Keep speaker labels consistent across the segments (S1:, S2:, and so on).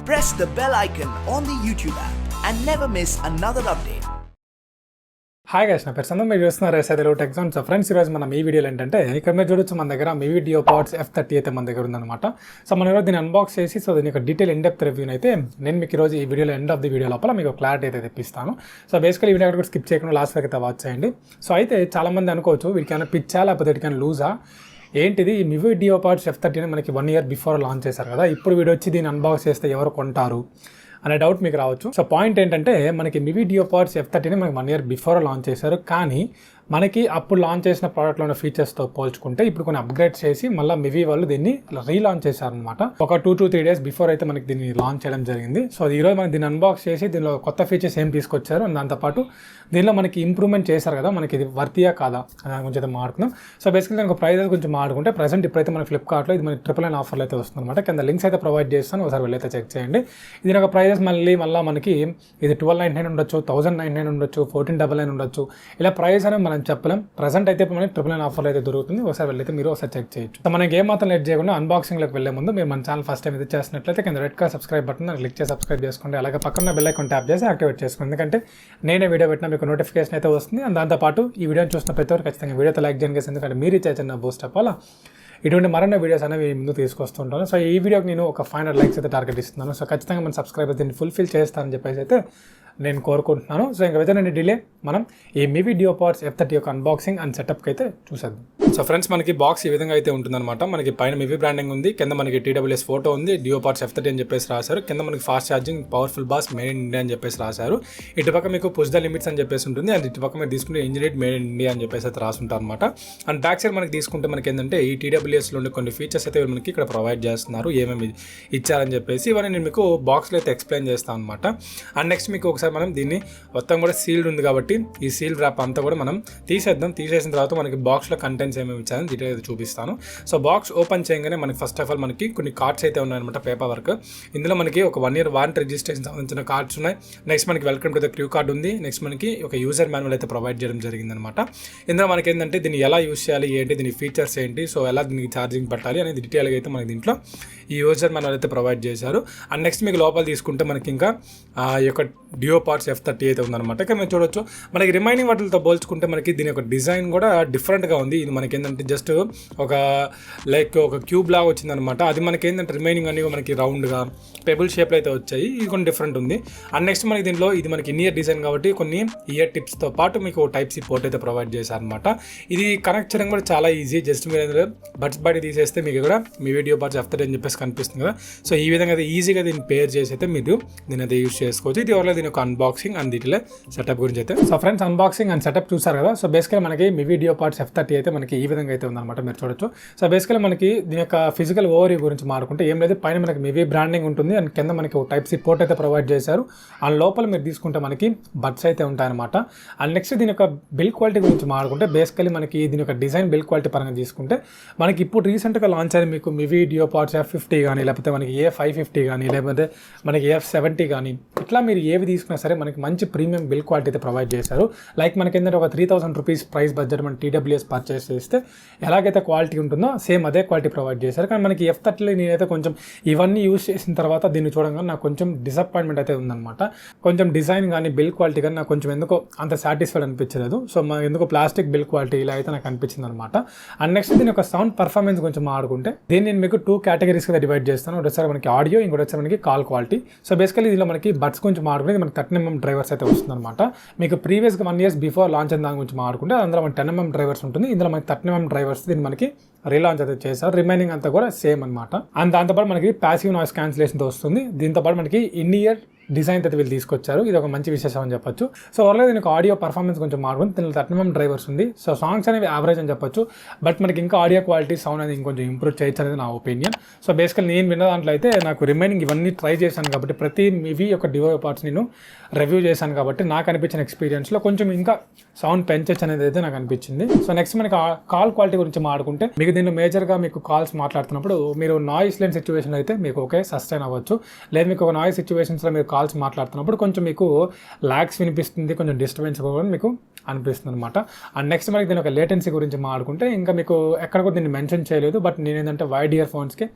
S1: press the bell icon on the YouTube app and never miss another update.
S2: Hi guys, నా పేరు సందం. మీరు చూస్తున్నారు సatelugutechzone. So friends, ఈరోజు మనం ఈ వీడియోలో ఏంటంటే ఇక్కడ మీరు చూడొచ్చు మన దగ్గర Mivi Duopods F30 అయితే మన దగ్గర ఉందన్నమాట. సో మనం ఈరోజు దీన్ని అన్బాక్స్ చేసి సో దీని యొక్క డీటెయిల్ ఇన్-డెప్త్ రివ్యూని అయితే నేను మీకు ఈరోజు ఈ వీడియోలో ఎండ్ ఆఫ్ ది వీడియో లోపల మీకు క్లారిటీ అయితే తెప్పిస్తాను. సో బేసికల్ ఈ వీడియో కూడా స్కిప్ చేయకుండా లాస్ట్ వరకు అయితే వాచ్ చేయండి. సో అయితే చాలామంది అనుకోవచ్చు వీడికి ఏమైనా పిచ్చా లేకపోతే వీడికి లూజా ఏంటిది, ఈ Mivi Duopods F30ని మనకి 1 year బిఫోర్ లాంచ్ చేశారు కదా, ఇప్పుడు వీడియో వచ్చి దీన్ని అన్బాక్స్ చేస్తే ఎవరు కొంటారు అనే డౌట్ మీకు రావచ్చు. సో పాయింట్ ఏంటంటే మనకి Mivi Duopods F30ని మనకి 1 year బిఫోర్ లాంచ్ చేశారు, కానీ మనకి అప్పుడు లాంచ్ చేసిన ప్రోడక్ట్లో ఉన్న ఫీచర్స్తో పోల్చుకుంటే ఇప్పుడు కొన్ని అప్గ్రేడ్ చేసి మళ్ళీ మివి వాళ్ళు దీన్ని రీలాంచ్ చేశారనమాట. ఒక 2 to 3 days బిఫోర్ అయితే మనకి దీన్ని లాంచ్ చేయడం జరిగింది. సో ఈరోజు మనకి దీన్ని అన్బాక్స్ చేసి దీనిలో కొత్త ఫీచర్స్ ఏం తీసుకొచ్చారు, దాంతోపాటు దీనిలో మనకి ఇంప్రూవ్మెంట్ చేశారు కదా, మనకి ఇది వర్తియా కాదా దాని గురించి అయితే మాట్లాడుకుందాం. సో బేసికలీ దానికి ప్రైజెస్ గురించి మాట్లాడుకుంటే ప్రెసెంట్ ఇప్పుడైతే మన ఫ్లిప్కార్ట్లో ఇది మనకి 999 ఆఫర్లు అయితే వస్తుంది అనమాట. కింద లింక్స్ అయితే ప్రొవైడ్ చేస్తాను, ఒకసారి వెళ్ళైతే చెక్ చేయండి. దీని ఒక ప్రైజెస్ మళ్ళీ మనకి ఇది 1299 ఉండొచ్చు, 1099 ఉండొచ్చు, 1499 ఉండొచ్చు. ఇలా ప్రైస్ అనేది మనం చెప్పలేం. ప్రెసెంట్ అయితే మనకి 999 ఆఫర్లు అయితే దొరుకుతుంది. ఒకసారి వెళ్ళైతే మీరు ఒకసారి చెక్ చేయొచ్చు. సో మనకి ఏమాత్రం లేట్ చేయకుండా అన్బాక్సింగ్లోకి వెళ్ళే ముందు మీరు మన ఛానల్ ఫస్ట్ టైం ఇది చేసినట్లయితే కింద red colour subscribe button click చేసి సబ్స్క్రైబ్ చేసుకోండి. అలాగే పక్కన బెల్ ఐకాన్ ట్యాప్ చేసి యాక్టివేట్ చేసుకోండి, ఎందుకంటే నేనే వీడియో పెట్టినా మీకు నోటిఫికేషన్ అయితే వస్తుంది. అండ్ దాంతోపాటు ఈ వీడియోని చూసిన ప్రతి ఒక్కరు ఖచ్చితంగా వీడియోతో లైక్ చేయండి, ఎందుకంటే మీరు ఇచ్చే చిన్న బూస్ట్ అప్ వల్ల ఇటువంటి మరిన్ని వీడియోస్ అనేవి ముందు తీసుకొస్తుంటాను. సో ఈ వీడియోకి నేను ఒక 500 లైక్స్ అయితే టార్గెట్ ఇస్తున్నాను. సో ఖచ్చితంగా మన సబ్స్క్రైబర్ దీన్ని ఫుల్ఫిల్ చేస్తానని చెప్పేసి అయితే నేను కోరుకుంటున్నాను. సో ఇంకా వితౌట్ డిలే మనం ఈ Mivi Duopods F30 యొక్క అన్బాక్సింగ్ అండ్ సెటప్కి అయితే చూసేద్దాం. సో ఫ్రెండ్స్, మనకి బాక్స్ ఈ విధంగా అయితే ఉంటుందన్నమాట. మనకి పైన Mivi బ్రాండింగ్ ఉంది, కింద మనకి TWS ఫోటో ఉంది, Duopods F30 అని చెప్పేసి రాశారు. కింద మనకి fast charging powerful boss made in India అని చెప్పేసి రాశారు. ఇటుపక్క మీకు పుష్ ద లిమిట్స్ అని చెప్పేసి ఉంటుంది, అండ్ ఇటుపక్క మీరు తీసుకుంటే ఇంజనీర్డ్ మేడ్ ఇన్ ఇండియా అని చెప్పేసి అయితే రాసుంటారు అనమాట. అండ్ బ్యాక్ సైడ్ మనకి తీసుకుంటే మనకి ఏంటంటే ఈ TWSలో ఉండే కొన్ని ఫీచర్స్ అయితే మనకి ఇక్కడ ప్రొవైడ్ చేస్తున్నారు, ఏమేమి ఇచ్చారని చెప్పేసి ఇవన్నీ నేను మీకు బాక్స్లో అయితే ఎక్స్ప్లెయిన్ చేస్తాను అనమాట. అండ్ నెక్స్ట్ మీకు ఒకసారి మనం దీన్ని మొత్తం కూడా సీల్డ్ ఉంది కాబట్టి ఈ సీల్ ర్యాప్ అంతా కూడా మనం తీసేద్దాం. తీసేసిన తర్వాత మనకి బాక్స్లో కంటెంట్స్ ఏమేమి ఇచ్చారని డీటెయిల్ అయితే చూపిస్తాను. సో బాక్స్ ఓపెన్ చేయగానే మనకి ఫస్ట్ ఆఫ్ ఆల్ మనకి కొన్ని కార్డ్స్ అయితే ఉన్నాయన్నమాట, పేపర్ వర్క్. ఇందులో మనకి ఒక 1 year వారంటీ రిజిస్ట్రేషన్ సంబంధించిన కార్డ్స్ ఉన్నాయి. నెక్స్ట్ మనకి welcome to the Q card ఉంది. నెక్స్ట్ మనకి ఒక యూజర్ మాన్యువల్ అయితే ప్రొవైడ్ చేయడం జరిగిందనమాట. ఇందులో మనకి ఏంటంటే దీన్ని ఎలా యూజ్ చేయాలి ఏంటి, దీని ఫీచర్స్ ఏంటి, సో ఎలా దీనికి ఛార్జింగ్ పెట్టాలి అనేది డీటెయిల్గా అయితే మనకి దీంట్లో ఈ యూజర్ మాన్యువల్ అయితే ప్రొవైడ్ చేశారు. అండ్ నెక్స్ట్ మీకు లోపల తీసుకుంటే మనకి ఇంకా ఈ యొక్క Duopods F30 అయితే ఉందన్నమాట. ఇక్కడ మీరు చూడొచ్చు మనకి రిమైనింగ్ వాటితో పోల్చుకుంటే మనకి దీని యొక్క డిజైన్ కూడా డిఫరెంట్గా ఉంది. ఇది మనకి ఏంటంటే జస్ట్ ఒక ఒక క్యూబ్ లాగా వచ్చిందనమాట. అది మనకి ఏంటంటే రిమైనింగ్ అన్ని మనకి రౌండ్గా పెబుల్ షేప్లో అయితే వచ్చాయి, ఇది కొన్ని డిఫరెంట్ ఉంది. అండ్ నెక్స్ట్ మనకి దీనిలో ఇది మనకి ఇయర్ డిజైన్ కాబట్టి కొన్ని ఇయర్ టిప్స్తో పాటు మీకు Type-C పోర్ట్ అయితే ప్రొవైడ్ చేశారనమాట. ఇది కనెక్ట్ చేయడం కూడా చాలా ఈజీ. జస్ట్ మీరు బడ్స్ బడి తీసేస్తే మీకు కూడా Mivi Duopods F30 అని చెప్పేసి కనిపిస్తుంది కదా. సో ఈ విధంగా అయితే ఈజీగా దీన్ని పేర్ చేసి అయితే మీరు దీని అయితే యూజ్ చేసుకోవచ్చు. ఇది ఎవరిలో దీని ఒక అన్బాక్సింగ్ అండ్ డీటెయిల్ సెటప్ గురించి అయితే. So friends, unboxing and setup చూసారు కదా. సో బేసికల్ మనకి Mivi Duopods F30 అయితే మనకి ఈ విధంగా అయితే ఉందన్నమాట, మీరు చూడొచ్చు. సో బేసికల్ మనకి దీని యొక్క ఫిజికల్ ఓవర్ గురించి మాట్లాడుకుంటే ఏం లేదు, పైన మనకి Mivi బ్రాండింగ్ ఉంటుంది అండ్ కింద మనకి Type-C పోర్ట్ అయితే ప్రొవైడ్ చేశారు. అండ్ లోపల మీరు తీసుకుంటే మనకి బడ్స్ అయితే ఉంటాయన్నమాట. అండ్ నెక్స్ట్ దీని యొక్క బిల్డ్ క్వాలిటీ గురించి మాట్లాడుకుంటే బేసికలీ మనకి దీని యొక్క డిజైన్ బిల్డ్ క్వాలిటీ పరంగా తీసుకుంటే మనకి ఇప్పుడు రీసెంట్గా లాంచ్ అయిన మీకు Mivi Duopods F50 కానీ, లేకపోతే మనకి A550 కానీ, లేకపోతే మనకి F70 కానీ, ఇట్లా మీరు ఏవి తీసుకున్నా సరే మనకి మంచి ప్రీమియం బిల్డ్ క్వాలిటీ అయితే ప్రొవైడ్ చేశారు. లైక్ మనకి ఏంటంటే ఒక 3000 రూపీస్ ప్రైస్ బడ్జెట్ మన TWS పర్చేస్ చేస్తే ఎలాగైతే క్వాలిటీ ఉంటుందో సేమ్ అదే క్వాలిటీ ప్రొవైడ్ చేశారు. కానీ మనకి F30లో నేనైతే కొంచెం ఇవన్నీ యూజ్ చేసిన తర్వాత దీన్ని చూడగానే నాకు కొంచెం డిసప్పాయింట్మెంట్ అయితే ఉందన్నమాట. కొంచెం డిజైన్ కానీ బిల్డ్ క్వాలిటీ కానీ నాకు కొంచెం ఎందుకో అంత సాటిస్ఫైడ్ అనిపించలేదు. సో ఎందుకో ప్లాస్టిక్ బిల్డ్ క్వాలిటీ ఇలా అయితే నాకు అనిపించింది అనమాట. అండ్ నెక్స్ట్ దీని యొక్క సౌండ్ పర్ఫార్మెన్స్ గురించి మాట్లాడుకుంటే దీన్ని నేను మీకు 2 కేటగిరీస్గా డివైడ్ చేస్తాను. ఒకసారి మనకి ఆడియో, ఇంకోటి వచ్చి మనకి కాల్ క్వాలిటీ. సో బేసికలీ దీనిలో మనకి బడ్స్ గురించి మాట్లాడుకుంటే మనకి 13mm డ్రైవర్స్ అయితే వస్తుందన్నమాట. మీకు ప్రీవియస్గా 1 year బిఫోర్ లాంచ్ అయిన దాని గురించి మాట్లాడుకుంటే అందులో మనకి 10mm డ్రైవర్స్ ఉంటుంది. ఇందులో మనకి 13mm డ్రైవర్స్ దీన్ని మనకి రీలాంచ్ అయితే చేశారు. రిమైనింగ్ అంతా కూడా సేమ్ అనమాట. అండ్ దాంతోపాటు మనకి ప్యాసివ్ నాయిస్ క్యాన్సిలేషన్తో వస్తుంది. దీంతోపాటు మనకి ఇయర్ డిజైన్ అయితే వీళ్ళు తీసుకొచ్చారు, ఇది ఒక మంచి విశేషం అని చెప్పొచ్చు. సో ఓవర్లో దీనికి ఆడియో పర్ఫార్మెన్స్ కొంచెం మారుతుంది. దీనిలో 13mm డ్రైవర్స్ ఉంది. సో సాంగ్స్ అనేవి యావరేజ్ అని చెప్పొచ్చు, బట్ మనకి ఇంకా ఆడియో క్వాలిటీ సౌండ్ అనేది ఇంకొంచెం ఇంప్రూవ్ చేయొచ్చు అనేది నా ఒపీనియన్. సో బేసికల్ నేను విన్న దాంట్లో అయితే నాకు రిమైనింగ్ ఇవన్నీ ట్రై చేశాను కాబట్టి ప్రతి Mivi యొక్క Duopods నేను రివ్యూ చేశాను కాబట్టి నాకు అనిపించిన ఎక్స్పీరియన్స్లో కొంచెం ఇంకా సౌండ్ పెంచచ్చు అనేది అయితే నాకు అనిపించింది. సో నెక్స్ట్ మనకి కాల్ క్వాలిటీ గురించి మాట్లాడుకుంటే మీకు దీనిలో మేజర్గా మీకు కాల్స్ మాట్లాడుతున్నప్పుడు మీరు నాయిస్ లేని సిచ్యువేషన్ అయితే మీకు ఓకే సస్టైన్ అవ్వచ్చు. లేదు మీకు ఒక నాయిస్ సిచ్యువేషన్స్లో మీరు కాల్స్ మాట్లాడుతున్నప్పుడు కొంచెం మీకు లాగ్స్ వినిపిస్తుంది, కొంచెం డిస్టర్బెన్స్ కూడా మీకు అనిపిస్తుంది అనమాట. అండ్ నెక్స్ట్ మనకి దీని ఒక లేటెన్సీ గురించి మాట్లాడుకుంటే ఇంకా మీకు ఎక్కడ కూడా దీన్ని మెన్షన్ చేయలేదు, బట్ నేను ఏంటంటే వైడ్ ఇయర్ ఫోన్స్కి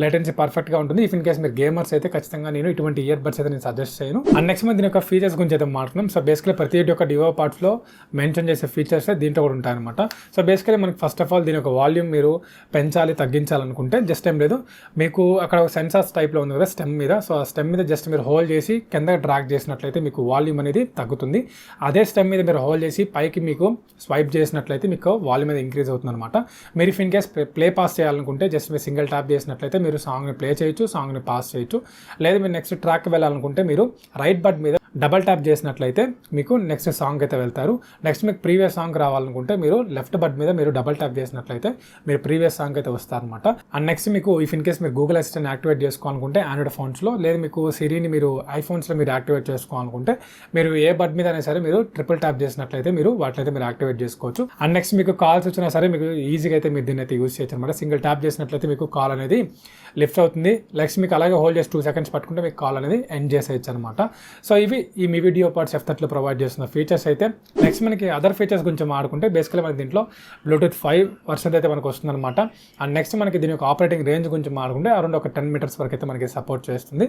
S2: లేటెన్సీ పర్ఫెక్ట్గా ఉంటుంది. ఇఫ్ ఇన్ కేస్ మీరు గేమర్స్ అయితే ఖచ్చితంగా నేను ఇటువంటి ఇయర్ బడ్స్ అయితే నేను సజెస్ట్ చేయను. అండ్ నెక్స్ట్ దీని యొక్క ఫీచర్స్ గురించి అయితే మాట్లాడుతున్నాం. సో బేసికలీ ప్రతి ఒక్క డియోపాడ్స్లో మెన్షన్ చేసే ఫీచర్స్ దీంట్లో కూడా ఉంటాయన్నమాట. సో బేసికలీ మనకి ఫస్ట్ ఆఫ్ ఆల్ దీని యొక్క వాల్యూమ్ మీరు పెంచాలి తగ్గించాలనుకుంటే జస్ట్ ఏం లేదు, మీకు అక్కడ ఒక సెన్సార్స్ టైప్లో ఉంది కదా స్టెమ్ మీద. సో ఆ స్టెమ్ మీద జస్ట్ మీరు హోల్డ్ చేసి కింద డ్రాగ్ చేసినట్లయితే మీకు వాల్యూమ్ అనేది తగ్గుతుంది. అదే స్టెమ్ మీద మీరు హోల్డ్ చేసి పైకి మీకు స్వైప్ చేసినట్లయితే మీకు వాల్యూమ్ అనేది ఇంక్రీజ్ అవుతుంది అనమాట. మీరు if in case play pass చేయాలనుకుంటే జస్ట్ మీరు సింగిల్ ట్యాప్ చేసినట్లయితే మీరు సాంగ్ని ప్లే చేయొచ్చు, సాంగ్ని పాస్ చేయొచ్చు. లేదా మీరు నెక్స్ట్ ట్రాక్కి వెళ్ళాలనుకుంటే మీరు రైట్ బట్ మీద డబల్ ట్యాప్ చేసినట్లయితే మీకు నెక్స్ట్ సాంగ్ అయితే వెళ్తారు. నెక్స్ట్ మీకు ప్రీవియస్ సాంగ్ రావాలనుకుంటే మీరు లెఫ్ట్ బట్ మీద మీరు డబల్ ట్యాప్ చేసినట్లయితే మీరు ప్రీవియస్ సాంగ్ అయితే వస్తారనమాట. అండ్ నెక్స్ట్ మీకు ఇఫ్ ఇన్ కేస్ మీరు గూగుల్ అసిస్టెంట్ యాక్టివేట్ చేసుకోవాలనుకుంటే ఆండ్రాయిడ్ ఫోన్స్లో, లేదా మీకు సిరిని మీరు ఐఫోన్స్లో మీరు యాక్టివేట్ చేసుకోవాలనుకుంటే మీరు ఏ బట్ మీద అయినా సరే మీరు ట్రిపుల్ ట్యాప్ చేసినట్లయితే మీరు వాటిలో మీరు యాక్టివేట్ చేసుకోవచ్చు. అండ్ నెక్స్ట్ మీకు కాల్స్ వచ్చినా సరే మీకు ఈజీగా అయితే మీరు దీన్ని అయితే యూజ్ చేయొచ్చు అనమాట. సింగిల్ ట్యాప్ చేసినట్లయితే మీకు కాల్ అనేది లిఫ్ట్ అవుతుంది. నెక్స్ట్ మీకు అలాగే హోల్డ్ చేసి 2 seconds పట్టుకుంటే మీకు కాల్ అనేది ఎండ్ చేసేయచ్చు అనమాట. సో ఇవి ఈ మివి డియోపాడ్స్ F30లో ప్రొవైడ్ చేస్తున్న ఫీచర్స్ అయితే. నెక్స్ట్ మనకి అదర్ ఫీచర్స్ గురించి మాట్లాడుకుంటే బేసికలీ మనకి దీంట్లో బ్లూటూత్ 5 అయితే మనకు వస్తుంది అనమాట. అండ్ నెక్స్ట్ మనకి దీని యొక్క ఆపరేటింగ్ రేంజ్ గురించి మాట్లాడుకుంటే అరౌండ్ ఒక 10 meters వరకు అయితే మనకి సపోర్ట్ చేస్తుంది.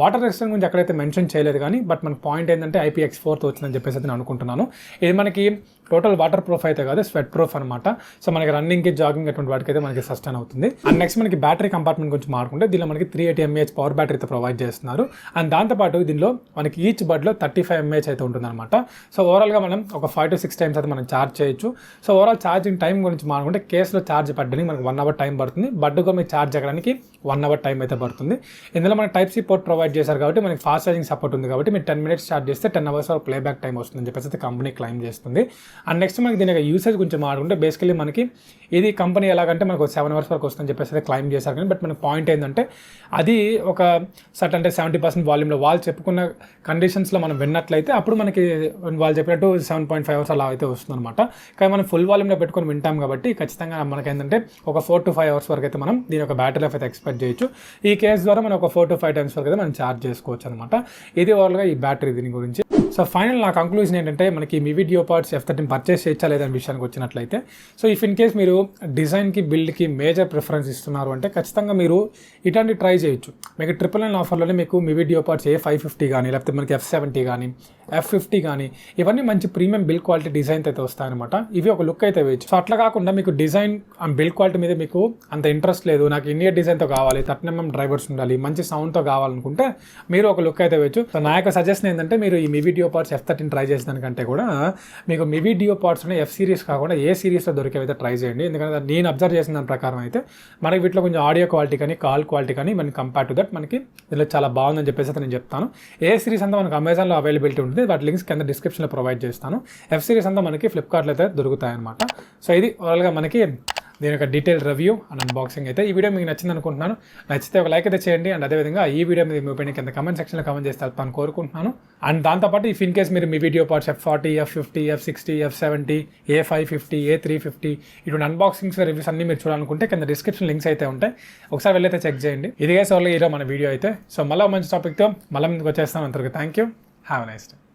S2: వాటర్ రెసిస్టెన్స్ గురించి ఎక్కడైతే మెన్షన్ చేయలేదు కానీ బట్ మనకి పాయింట్ ఏంటంటే IPX4 వచ్చిందని చెప్పేసి అయితే నేను అనుకుంటున్నాను. ఇది మనకి టోటల్ వాటర్ ప్రూఫ్ అయితే కాదు, స్వెట్ ప్రూఫ్ అనమాట. సో మనకి రన్నింగ్కి, జాగింగ్ అటువంటి వాటికి అయితే మనకి సస్టైన్ అవుతుంది. అండ్ నెక్స్ట్ మనకి బ్యాటరీ కంపార్ట్మెంట్ గురించి మాట్లాడుకుంటే దీనిలో మనకి 380 mAh పవర్ బ్యాటరీ అయితే ప్రొవైడ్ చేస్తున్నారు. అండ్ దాంతోపాటు దీనిలో మనకి ఈచ్ బడ్లో 35 mAh అయితే ఉంటుంది అనమాట. సో ఓవరాల్గా మనం ఒక 5 to 6 times అయితే మనం ఛార్జ్ చేయొచ్చు. సో ఓవరాల్ ఛార్జింగ్ టైం గురించి మాట్లాడుకుంటే కేసులో ఛార్జ్ పడ్డానికి మనకి 1 hour టైం పడుతుంది. బడ్ కూడా మీకు ఛార్జ్ ఎక్కడానికి 1 hour టైం అయితే పడుతుంది. ఇందులో మనకి Type-C పోర్ట్ ప్రొవైడ్ చేశారు కాబట్టి మనకి ఫాస్ట్ ఛార్జింగ్ సపోర్ట్ ఉంది కాబట్టి మీరు 10 minutes ఛార్జ్ చేస్తే 10 hours ప్లేబ్యాక్ టైం వస్తుందని చెప్పేసి అయితే కంపెనీ క్లైమ్ చేస్తుంది. అండ్ నెక్స్ట్ మనకి దీని యూసేజ్ గురించి మాట్లాడుకుంటే బేసికలీ మనకి ఇది కంపెనీ ఎలాగంటే మనకు 7 hours వరకు వస్తుందని చెప్పేసి అయితే క్లైమ్ చేశారు కానీ బట్ మనకి పాయింట్ ఏంటంటే అది ఒక అంటే 70% వాల్యూమ్లో వాళ్ళు చెప్పుకున్న కండిషన్స్లో మనం విన్నట్లయితే అప్పుడు మనకి వాళ్ళు చెప్పినట్టు 7.5 hours అలా అయితే వస్తుందన్నమాట. కానీ మనం ఫుల్ వాల్యూమ్లో పెట్టుకొని వింటాం కాబట్టి ఖచ్చితంగా మనకి ఏంటంటే ఒక 4 to 5 hours వరకు అయితే మనం దీని యొక్క బ్యాటరీ లైఫ్ అయితే ఎక్స్పెక్ట్ చేయొచ్చు. ఈ కేసు ద్వారా మనం ఒక 4 to 5 times వరకు అయితే మనం ఛార్జ్ చేసుకోవచ్చు అనమాట. ఇది ఓవర్గా ఈ బ్యాటరీ దీని గురించి. సో ఫైనల్ నా కంక్లూజన్ ఏంటంటే మనకి మివి డియోపాడ్స్ F30 పర్చేస్ చేయొచ్చా లేదని విషయానికి వచ్చినట్లయితే, సో ఇఫ్ ఇన్ కేస్ మీరు డిజైన్కి, బిల్డ్కి మేజర్ ప్రిఫరెన్స్ ఇస్తున్నారు అంటే ఖచ్చితంగా మీరు ఇట్లాంటి ట్రై చేయొచ్చు. మీకు 999 ఆఫర్లోనే మీకు మివి డియోపాడ్స్ A550 కానీ, లేకపోతే మనకి F70 కానీ, F50 కానీ ఇవన్నీ మంచి ప్రీమియం బిల్డ్ క్వాలిటీ డిజైన్ అయితే వస్తాయన్నమాట. ఇవి ఒక లుక్ అయితే వేయచ్చు. సో అట్లా కాకుండా మీకు డిజైన్ అండ్ బిల్డ్ క్వాలిటీ మీద మీకు అంత ఇంట్రెస్ట్ లేదు, నాకు ఇండియన్ డిజైన్తో కావాలి, 13mm డ్రైవర్స్ ఉండాలి, మంచి సౌండ్తో కావాలనుకుంటే మీరు ఒక లుక్ అయితే వేయచ్చు. సో నా యొక్క సజెషన్ ఏంటంటే మీరు ఈ మివి డియోపాడ్స్ F30 ట్రై చేసేదానికంటే కూడా మీకు మివి డియోపాడ్స్ F సిరీస్ కాకుండా ఏ సిరీస్లో దొరికేవైతే ట్రై చేయండి. ఎందుకంటే నేను అబ్జర్వ్ చేసిన దాని ప్రకారం అయితే మనకి వీటిలో కొంచెం ఆడియో క్వాలిటీ కానీ, కాల్ క్వాలిటీ కానీ మనకి కంపేర్ టు దట్ మనకి దీనిలో చాలా బాగుందని చెప్పేసి అయితే నేను చెప్తాను. ఏ సిరీస్ అంతా మనకు అమెజాన్లో అవైలబిలిటీ ఉంటుంది, వాటి లింక్స్ కింద డిస్క్రిప్షన్లో ప్రొవైడ్ చేస్తాను. F సిరీస్ అంతా మనకి ఫ్లిప్కార్ట్లో అయితే దొరుకుతాయన్నమాట. సో ఇది ఓవరాల్గా మనకి దీని యొక్క డీటెయిల్ రివ్యూ అండ్ అన్బాక్సింగ్ అయితే. ఈ వీడియో మీకు నచ్చింది అనుకుంటున్నాను. నచ్చితే ఒక లైక్ అయితే చేయండి. అండ్ అదేవిధంగా ఈ వీడియో మీద మీ ఒపీనియన్ కింద కమెంట్ సెక్షన్లో కమెంట్ చేస్తే అని కోరుకుంటున్నాను. అండ్ దాంతోపాటు ఇఫ్ ఇన్ కేస్ మీరు మివి డియోపాడ్స్ F40, F50, F60, F70, A550, A350 ఇటువంటి అన్బాక్సింగ్స్, రివ్యూస్ అన్ని మీరు చూడాలనుకుంటే కింద డిస్క్రిప్షన్ లింక్స్ అయితే ఉంటాయి, ఒకసారి వెళ్ళైతే చెక్ చేయండి. ఇదిగే సోర్లో ఈరోజు మన వీడియో అయితే. సో మళ్ళీ మంచి టాపిక్తో మళ్ళీ ముందుకు వచ్చేస్తాను. అంతవరకు thank you, have a nice day.